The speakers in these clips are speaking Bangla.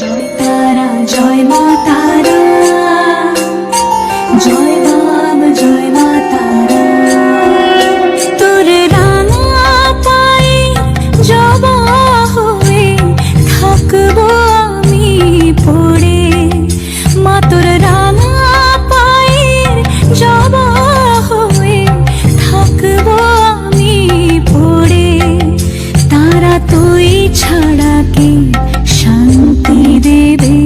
জয় তারা জয় মা তারা, জয় বাম জয় মা তারা। তোর রাঙা পায়ে জবা হয়ে থাকবো আমি পড়ে, মা তোর রাঙা পায়ে জবা হয়ে থাকবো আমি পড়ে। তারা তুই ছাড়া কে শান্তি দেবে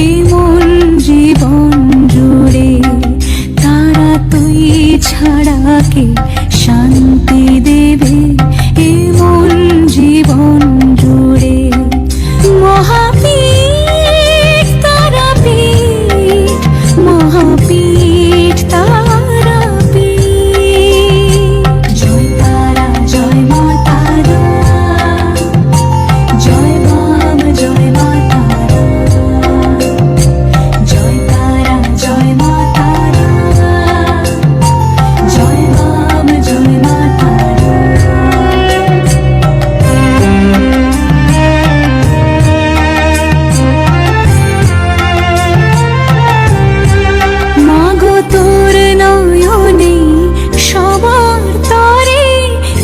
এই মন জীবন জুড়ে, তারা তুই ছাড়া কে শান্তি দেবে এই মন জীবন জুড়ে। মহাপীঠ তারাপীঠ, মহাপীঠ তারাপীঠ। জয় তারা জয় মা তারা, জয় বাম জয় মা তারা, জয় তারা জয় মা তারা, জয় বাম জয় মা তারা। মাগো তোর নয়নে সবার তরে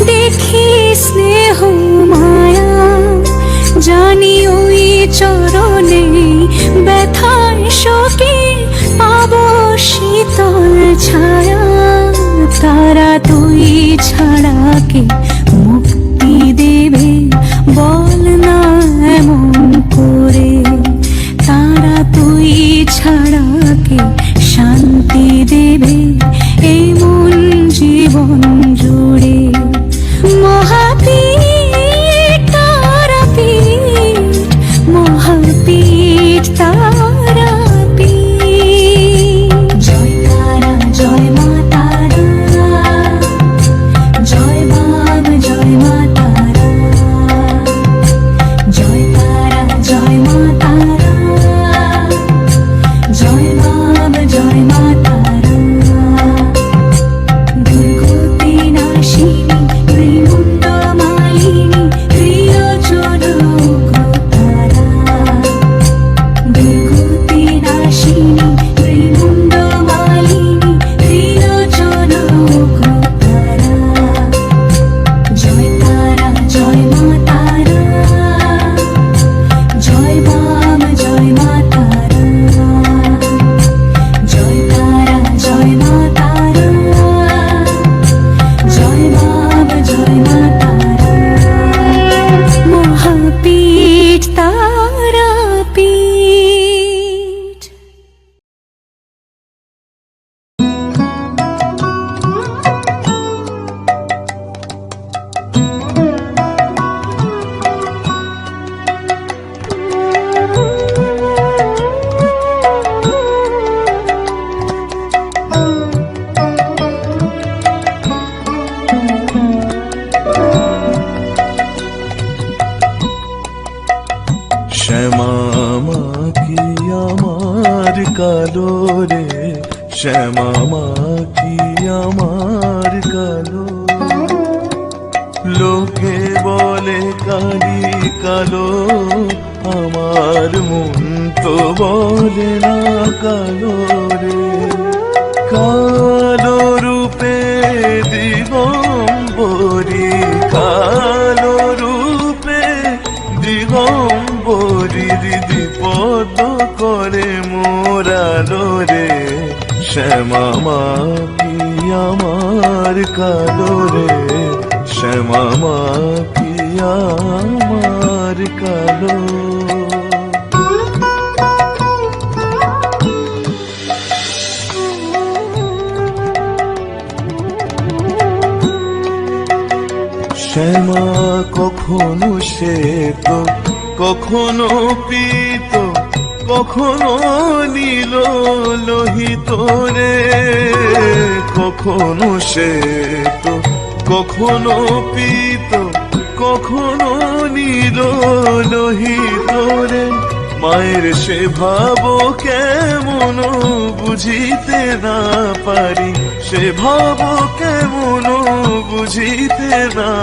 দেখি স্নেহ মায়া, জানি ওই চরণে ব্যথায় শোকে পাবো শীতল ছায়া। তারা তুই ছাড়া কে মুক্তি দেবে বল না এমন করে, তারা তুই ছাড়া কে শান্তি দেবে এই মন জীবন জুড়ে। মহাপীঠ তারাপীঠ, মহাপীঠ তারাপীঠ। জয় তারা জয় মা তারা, জয় বাম জয় মা তারা, জয় তারা জয় মা তারা, জয় বাম জয় মা তারা। দুর্গতি নাশিনী ত্রিমুণ্ড মালিনী ত্রিলোচন উগ্রতারা, দুর্গতি নাশিনী ত্রিমুণ্ড মালিনী ত্রিলোচন উগ্রতারা। জয় তারা জয় মা তারা, জয় বাম জয় মা তারা, জয় তারা জয় মা তারা, জয় বাম জয় মা তারা। মহাপীঠ তারাপীঠ। শ্যামা মা কি আমার কালো রে, শ্যামা মা কি আমার কালো। লোকে বলে কালি কালো, আমার মন তো বলে না কালো রে। কালো রূপে দিগম্বরী, কালো রূপে দিগম্বরী দিদি পদ করে মোরালো রে। শ্যামা মা কি আমার কালো রে, শ্যামা মা কি আমার কালো। শ্যামা কখনো শ্বেত, কখনো পীত, কখনো নীল লোহিত রে। কখনো শ্বেত, কখনো পীত, কখনো নীল লোহিত রে। মায়ের সে ভাব কেমন বুঝিতে না পারি, সে ভাব কেমন বুঝিতে না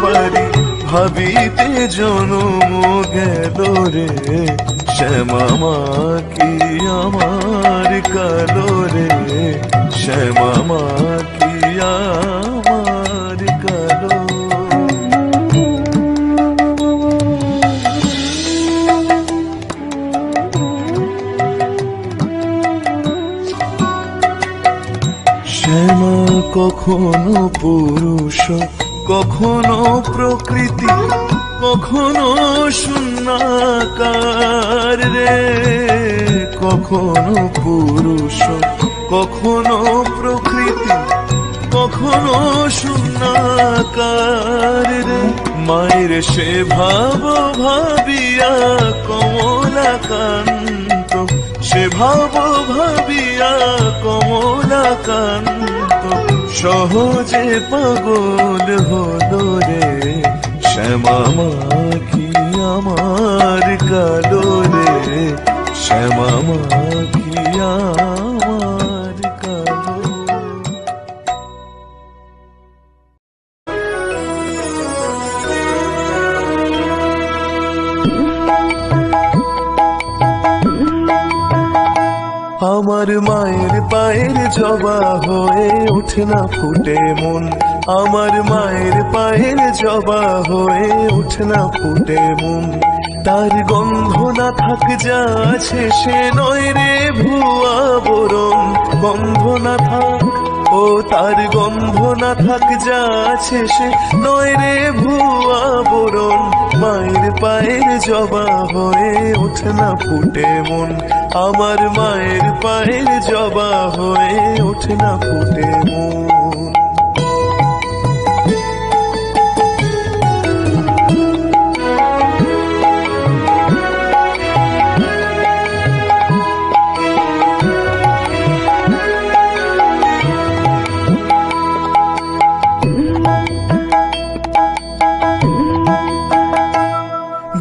পারি। ভাবিতে জনম গেল রে, শ্যামা মা কি আমার কালো রে, শ্যামা মা কি আমার কালো। শ্যামা কখনো পুরুষ, কখনো প্রকৃতি, কখনো শূন্যাকার রে, কখনো পুরুষ, কখনো প্রকৃতি, কখনো শূন্যাকার রে। মায়ের সে ভাব ভাবিয়া কমলাকান্ত, সে ভাব ভাবিয়া কমলাকান্ত সহজে পাগল হলো রে, শ্যামা মা কি আমার কালো রে, শ্যামা মা কি আমার কালো। আমার মায়ের পায়ের জবা হয়ে ওঠে না ফুটে মন, আমার মায়ের পায়ের জবা হয়ে ওঠে না ফুটে মন। তার গন্ধ না থাক যা আছে সে নয় রে ভুয়া বরণ, গন্ধ না থাক ও তার গন্ধ না থাক যা আছে সে নয় রে ভুয়া বরণ। মায়ের পায়ের জবা হয়ে ওঠে না ফুটে মন, আমার মায়ের পায়ের জবা হয়ে ওঠে না ফুটে মন।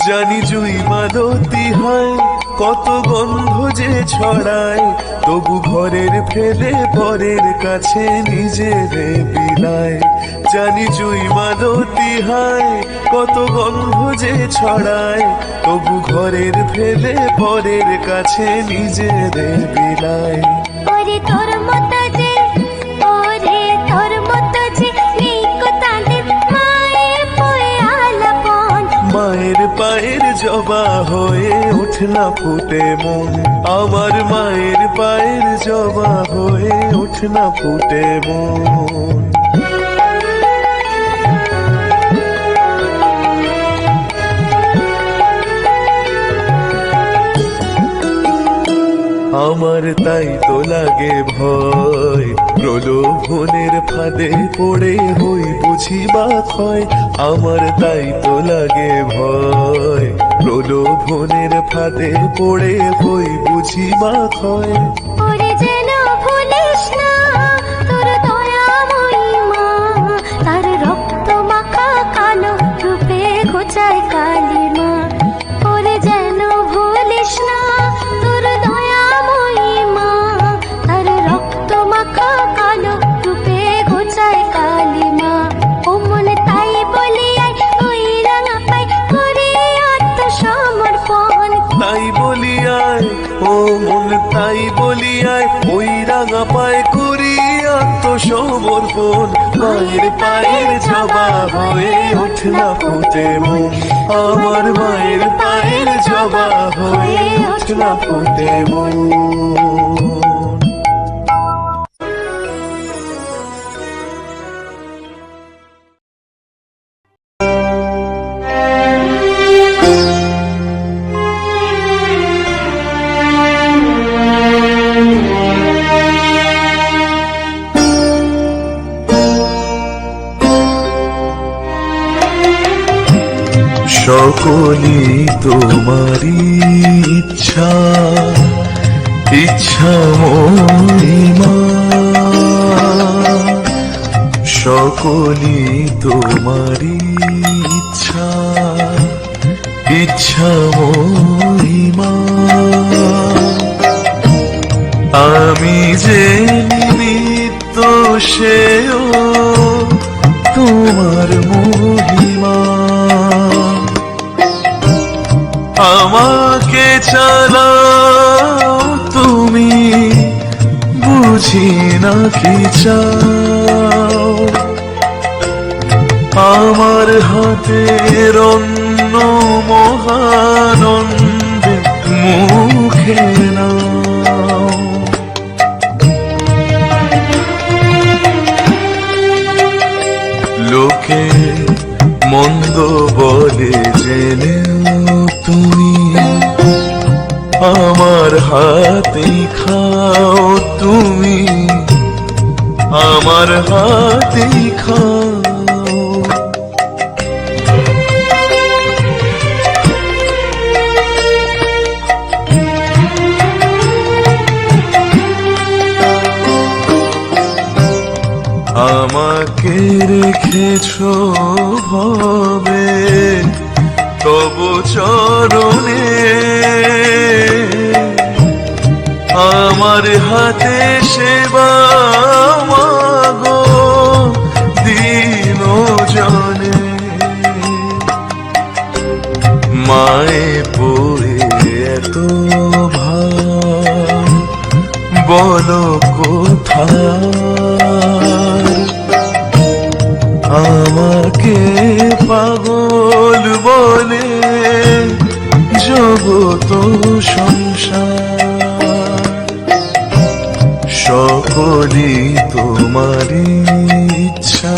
জানি জুই মালতী হয় কত গন্ধ যে ছড়ায়, তবু ঘরের ফেলে পরের কাছে নিজেরে বিলায়। জানি জুই মালতী হয় কত গন্ধ যে ছড়ায়, তবু ঘরের ফেলে পরের কাছে নিজেরে বিলায়। ওরে তোর মতো যে, ওরে তোর মতো যে নেই কো তাদের মায়ের পায়ে আলাপন। মায়ের পায়ের জবা হয়ে ওঠে না ফুটে মন, আমার মায়ের পায়ের জবা হয়ে ওঠে না ফুটে মন। আমার তাই তো লাগে ভয়, প্রলোভনের ফাঁদে পড়ে হই বুঝি বা ক্ষয়। আমার তাই তো লাগে ভয়, প্রলোভনের ফাঁদে পড়ে হই বুঝি বা ক্ষয়। ওরে যেন ভুলিস না তোর দয়াময়ী মা, তার রক্ত মাখা কালো রূপে ঘোচায় কালী মা। ওরে যেন ভুলিস না তোর দয়াময়ী মা, তার রক্ত মাখা কালো রূপে ঘোচায় কালী মা। ও মনে তাই বলিয়াই ওই রাঙা পাই করে আত্মসমর্পণ। তাই বলিয়ায় ও মন, তাই বলিয়ায় ওই রাঙা পায় করি আত্মসমর্পণ। মায়ের পায়ের জবা হয়ে ওঠে না ফুটে মন, আমার মায়ের পায়ের জবা হয়ে ওঠে না ফুটে মন। সকলি তোমারি ইচ্ছা, ইচ্ছা মহিমা। সকলি তোমারি ইচ্ছা, ইচ্ছা মহিমা। আমি যে নিমিত্ত সেও তোমার মহিমা। আমাকে চালাও তুমি, বুঝি না কি চাও। আমার হাতের অন্য মহানন্দে মুখে নাও। লোকে মন্দ বলে জেনেও তুমি, আমার হাতেই খাও তুমি, আমার হাতেই খাও। আমাকে রেখেছো ভবে তব চরণে, আমার হাতে সেবা মাগো দিন জনে। মায়ে পড়ে এত ভার বলো কোথায়, আমাকে পাগল বলে জগত সংসার। সকলই তোমারি ইচ্ছা,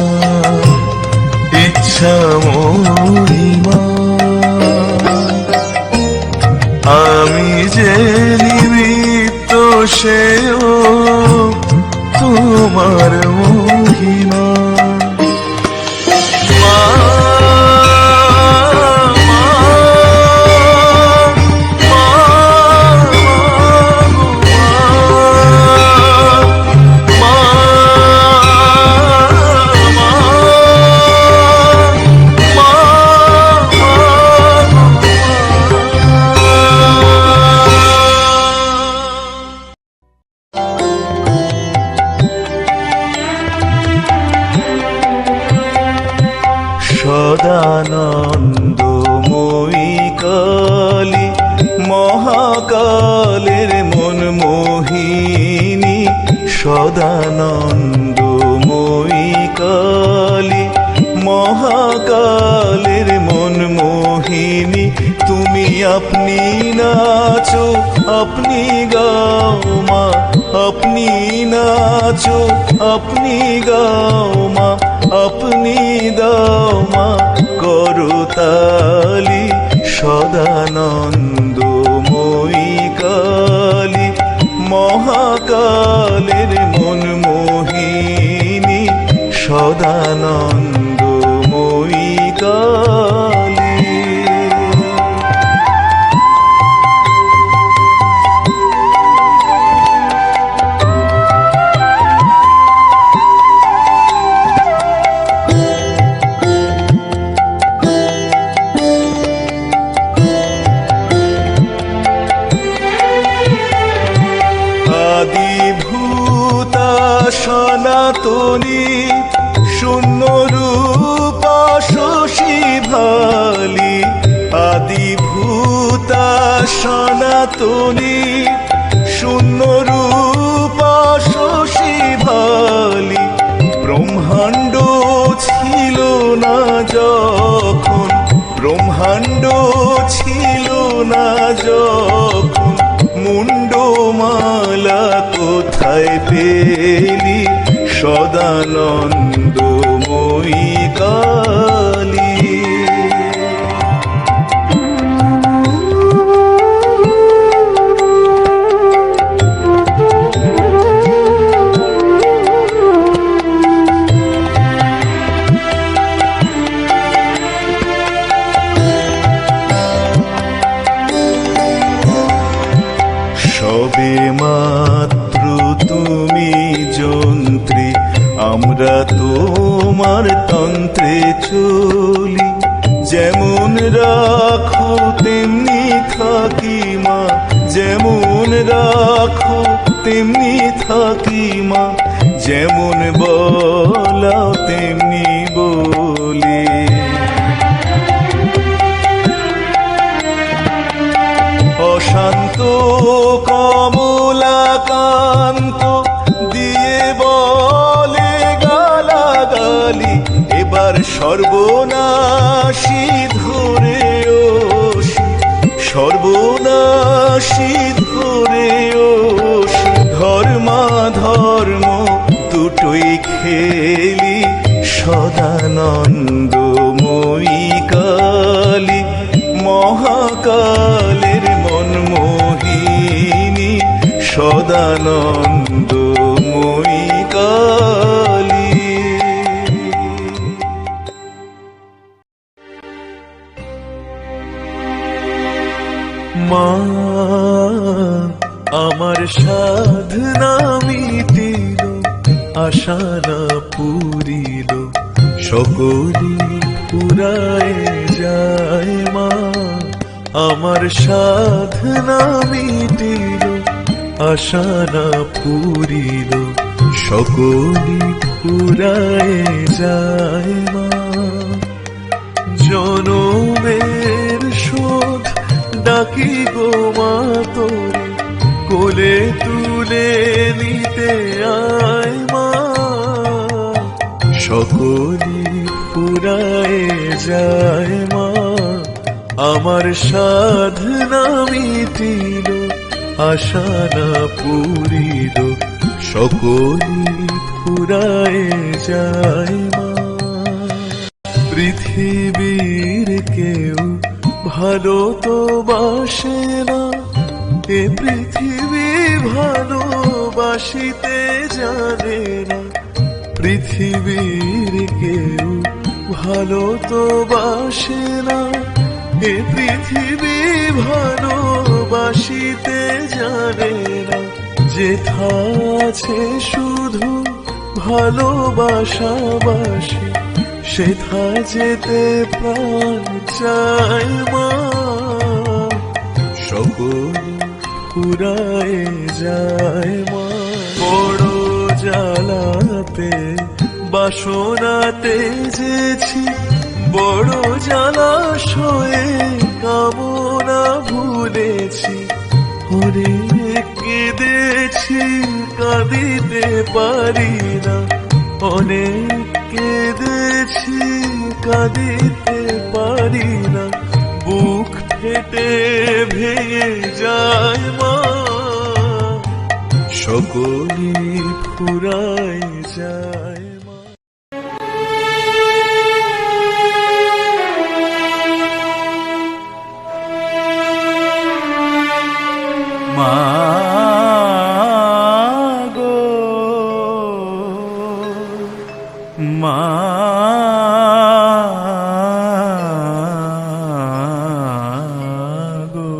ইচ্ছা মহিমা। আমি যে নিমিত্ত সেও তোমার মহিমা। সদানন্দময়ী কালী মহাকালের মন মোহিনী, সদানন্দময়ী কালী মহাকালের মন মোহিনী। তুমি আপনি নাচো আপনি গাও মা, আপনি নাচো আপনি গাও মা, আপনি দাও মা করতালি। সদানন্দময়ী কালী মহাকালের মন মোহিনী, সদানন্দময়ী কালী। সনাতনী শূন্য রূপা শশী ভালি, আদিভূতা সনাতনী শূন্য রূপা শশী ভালি। ব্রহ্মাণ্ড ছিল না যখন, ব্রহ্মাণ্ড ছিল না যখন, মুন্ডমালা কোথায় পেলি সদানন্দময়ী কালী। সবে মাত্র তুমি যন্ত্রী, আমরা তোমার তন্ত্রে চলি। যেমন রাখো তেমনি থাকি মা, যেমন রাখো তেমনি থাকি মা, যেমন বলাও তেমনি বলি। শান্ত কমলাকান্ত দিয়ে বলে গালাগালি, এবার সর্বনাশী ধরে ওষি, সর্বনাশী ধরে ওষি। ধর্মাধর্ম দুটোই খেলি সদানন্দময়ী কালী, মহাকালের মনমোহিনী সদানন্দময়ী কালী। মা আমার সাধনা মিটিল, আশা না পুরিল, সকলি ফুরায় যায় মা। আমার সাধনা মিটিল, আশা না পুরিল, সকলি ফুরায় যায় মা। জনমের শোধ ডাকি গো মা তোরে, কোলে তুলে নিতে আয় মা। সকলি ফুরায় যায় মা, আমার সাধনা মিটিল, আশা না পুরিল, সকলি ফুরায় যায় মা। পৃথিবীর কেউ ভালো তো বাসে না, এ পৃথিবী ভালোবাসিতে জানে না। পৃথিবীর কেউ ভালো তো বাসে না, এ পৃথিবী ভালোবাসিতে জানে না। যেথা আছে শুধু ভালোবাসাবাসি, সেথা যেতে প্রাণ চায় মা। সকল ফুরায় যায় মা। বড় জ্বালাতে বাসনাতে যেছি, বড় জলাশয়ে কামনা ভুলেছি। ওরে কেঁদেছি কাঁদিতে পারি না, অনেক কেঁদেছি কাঁদিতে পারি না। বুক ফেটে ভেঙে যায় মা, সকলি ফুরায় যায় মা। মা গো মা গো,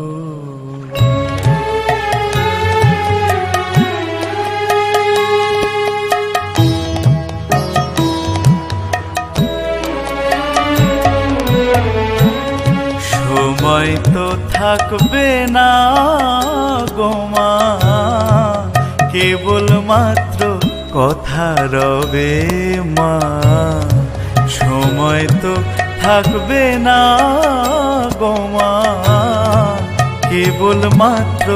সময় তো থাকবে না গো মা, কেবল মাত্র কথা রবে মা। সময় তো থাকবে না গো মা, কেবল মাত্র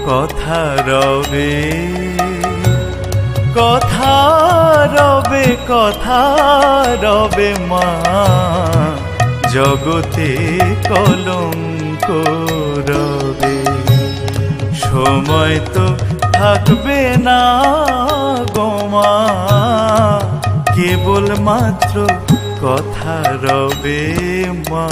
কথা রবে। কথা রবে, কথা রবে মা, জগতে কলঙ্ক রবে। সময় তো থাকবে না গো মা, কেবল মাত্র কথা রবে মা।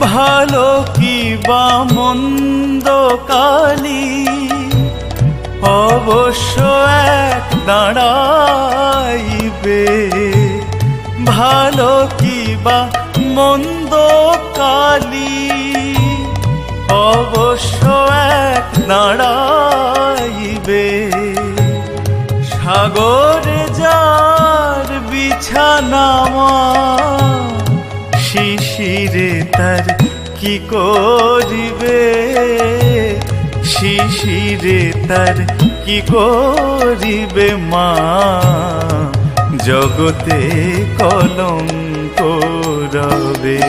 ভালো কি বা মন্দ কালী অবশ্য এক দাঁড়াইবে। ভালো কি বা মন্দ কালী অবশ্য এক দাঁড়াইবে। সাগরে যার বিছানা শিশিরে তার কি করিবে, শিশিরে তার কি করিবে মা, জগতে কলঙ্ক রবে।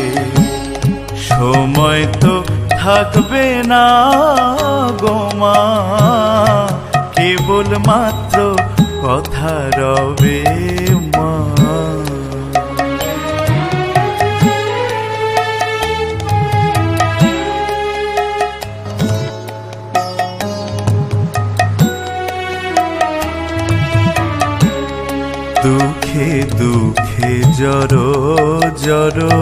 সময় তো থাকবে না গো মা, কেবল মাত্র কথা রবে মা। দুঃখে দুঃখে জড়ো জড়ো,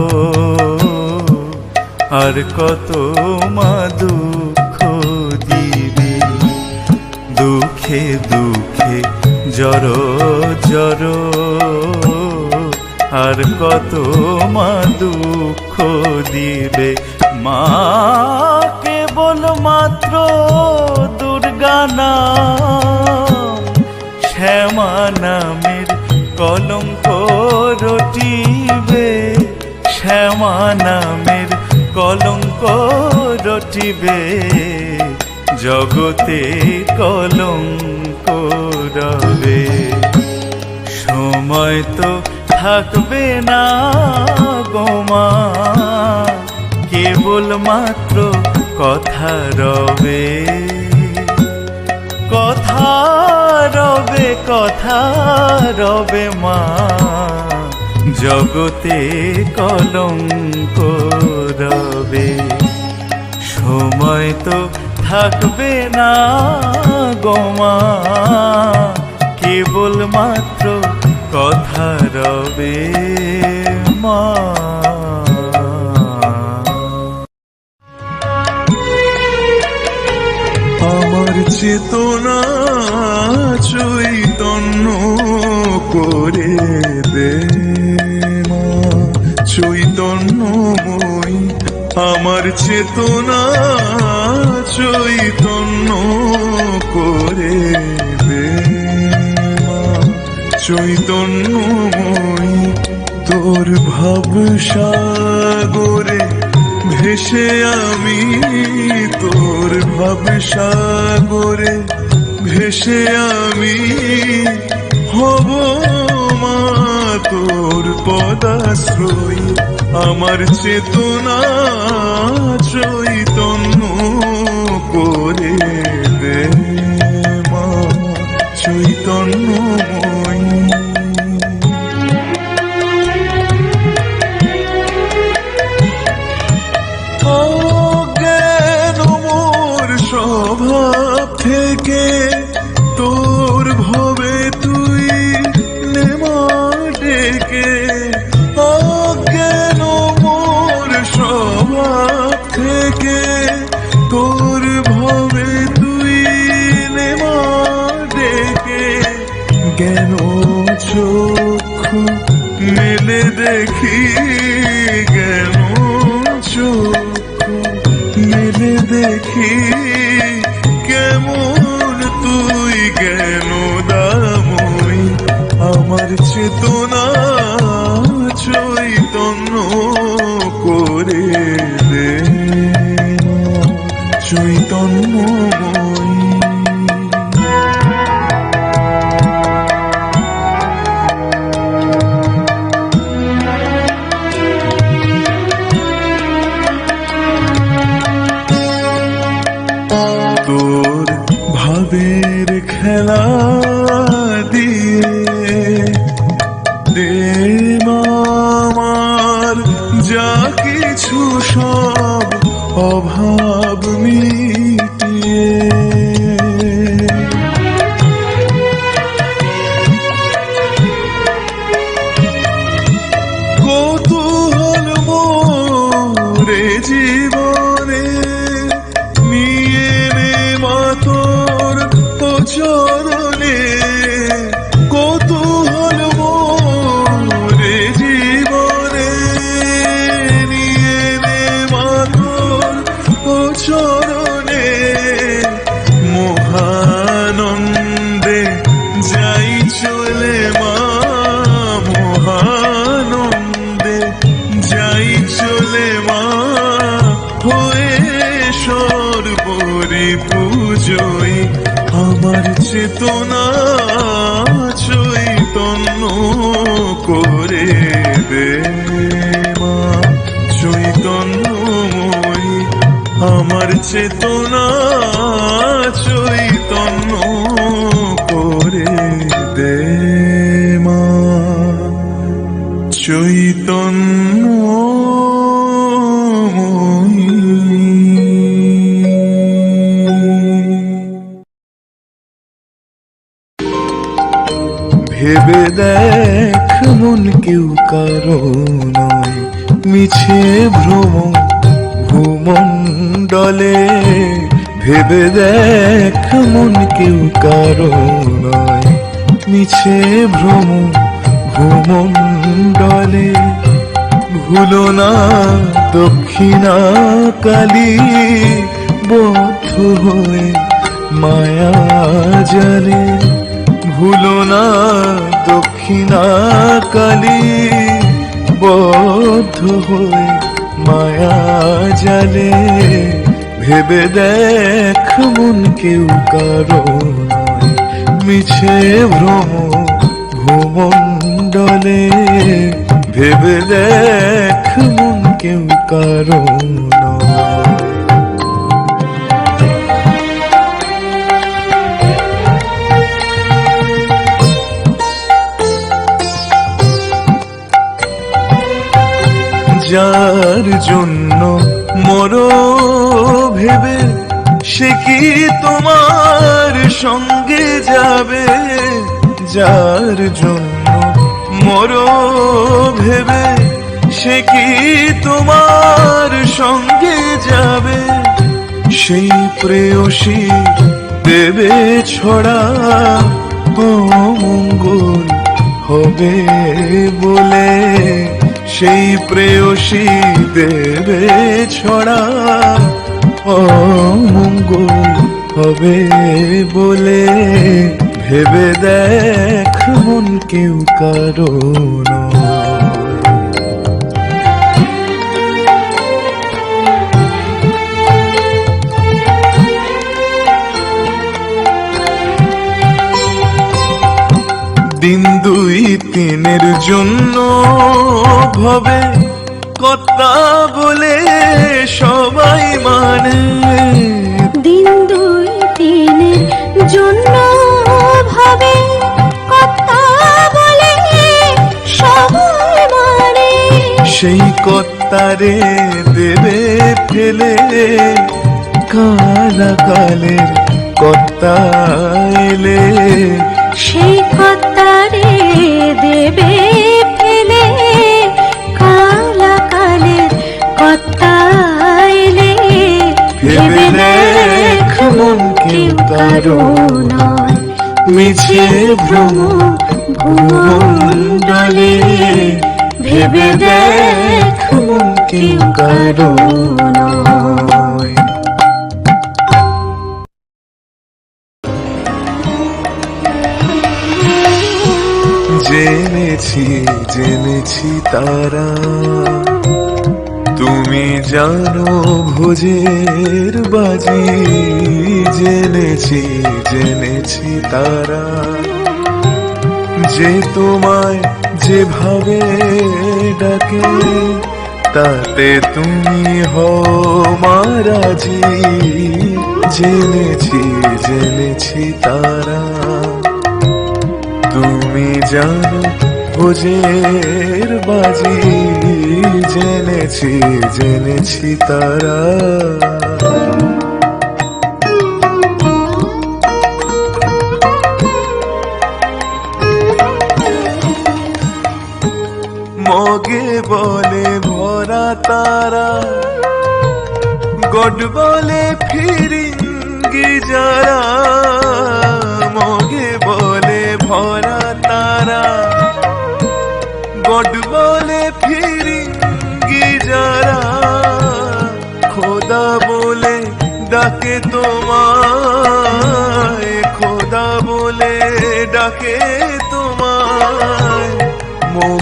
আর কত মা দুঃখ দিবে। দুঃখে দুঃখে জড়ো জড়ো, আর কত মা দুঃখ দিবে। মা কেবল মাত্র দুর্গা নাম, শ্যামা নামের কলঙ্ক রটিবে, শ্যামা নামের কলঙ্ক রটিবে, জগতে কলঙ্ক রবে। সময় তো থাকবে না গো মা, কেবল মাত্র কথা রবে। কথা রবে, কথা রবে মা, জগতে কলঙ্ক রবে। সময় তো থাকবে না গো মা, কেবল মাত্র কথা রবে মা। আমার চেতনা চৈতন্য করে দে মা, চৈতন্যময়ী। আমার চেতনা চৈতন্য করে দে মা, চৈতন্যময়ী। তোর ভাব সাগরে ভেসে আমি, তোর ভাব সাগরে ভেসে আমি হব মা তোর পদাশ্রয়ী। আমার চেতনা চৈতন্য করে দে মা, চৈতন্যময়ী। স্বভাব থেকে তোর ভবে তুই নেমা ডেকে, অজ্ঞান মোর স্বভাব থেকে তোর ভবে তুই নেমা ডেকে। জ্ঞান চক্ষু মেলে দেখি, জ্ঞান চক্ষু মেলে দেখি, কেমন তুই জ্ঞান দাময়ী। আমার চেতনা চৈতন্য করে দে চৈতন্যময়ী। তোর ভাবের খেলা দিয়ে দে আমার যা কিছু সব অভাব মিটিয়ে। কৌতূহল মোরে জীবনে নিয়ে নে মা তোর চরণে। কৌতূহল মোরে জীবনে নিয়ে নে মা তোর চরণে। চলে মা হয়ে সর্বরি পুজোয় আমার চেতনা চৈতন্য করে দে মা চৈতন্যময়ী আমার চেতনা চৈতন্য করে দে মা ভেবে দেখ মন কেউ কারো নয় মিছে ভ্রম ভূমণ্ডলে ভেবে দেখ মন কেউ কারো নয় মিছে ভ্রম ভূমণ্ডলে ভুলো না দক্ষিণা কালী বদ্ধ হয়ে মায়া জালে ভুলো না দক্ষিণা কালী বদ্ধ হয়ে মায়া জালে ভেবে দেখ মন কেউ কারো নয় মিছে ভ্রম ভূমণ্ডলে ভেবে দেখ মন কেউ কারো নয় যার জন্য মরো ভেবে সে কি তোমার সঙ্গে যাবে যার জন্য মরো ভেবে সে কি তোমার সঙ্গে যাবে সেই প্রেয়সী দেবে ছড়া অমঙ্গল হবে বলে সেই প্রেয়সী দেবে ছড়া অমঙ্গল হবে বলে ভেবে দেখ মন কেউ কারো নয় দিন দুই তিনের জন্য ভবে কর্তা বলে সবাই মানে দিন দুই তিনের জন্য ভাবে কর্তা বলে সবাই মানে সেই কর্তারে দেবে ফেলে কালাকালের কর্তা এলে সেই কর্তারে দেবে ফেলে কালাকালের কর্তা এলে ভেবে দেখ মন কেউ কারো নয় মিছে ভ্রম ভূমণ্ডলে ভেবে দেখ মন কেউ কারো নয় জেনেছি জেনেছি তারা তুমি জানো ভোজের বাজি জেনেছি জেনেছি তারা যে তোমায় যেভাবে ডাকে তাতে তুমি হও মারাজি জেনেছি জেনেছি তারা তুমি জানো ভোজের বাজি জেনেছি জেনেছি তারা মগে বলে ভরা তারা গড বলে ফিরিঙ্গি যারা মগে বলে ভরা তারা গড বলে ফিরিঙ্গি যারা খোদা বলে ডাকে তোমায় খোদা বলে ডাকে তোমায়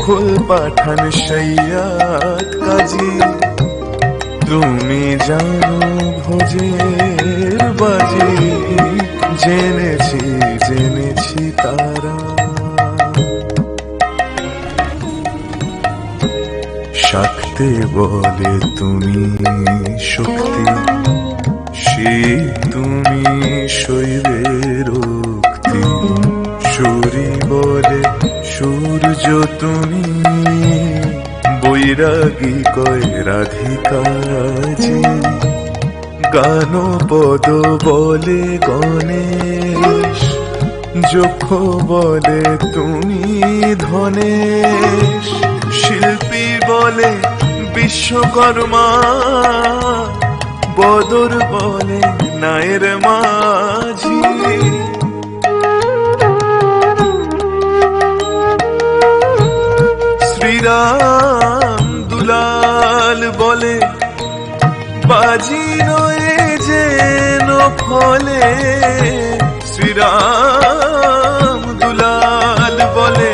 মোঘল পাঠান সৈয়দ কাজী, তুমি জানো ভোজের বাজি, জেনেছি জেনেছি তারা। শাক্তে বলে তুমি শক্তি, শিব তুমি শৈবের উক্তি, সূরি বলে সূর্য তুমি, বৈরাগী কয় রাধিকাজি, গানপদ বলে গণেশ, যক্ষ বলে তুমি ধনেশ, শিল্পী বলে বিশ্বকর্মা, বদর বলে নায়ের মাঝি। শ্রীরাম দুলাল বলে বাজি নয় যেন ফলে, শ্রীরাম দুলাল বলে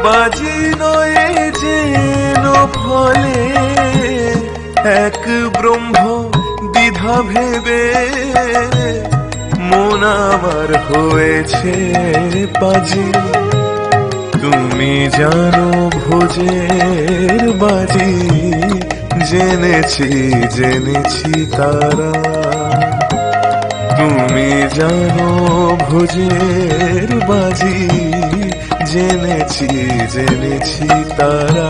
বাজি নয় যেন ফলে, এক ব্রহ্ম দ্বিধা ভেবে মন আমার হয়েছে বাজি, তুমি জানো ভোজের বাজি, জেনেছি জেনেছি তারা। তুমি জানো ভোজের বাজি, জেনেছি জেনেছি তারা।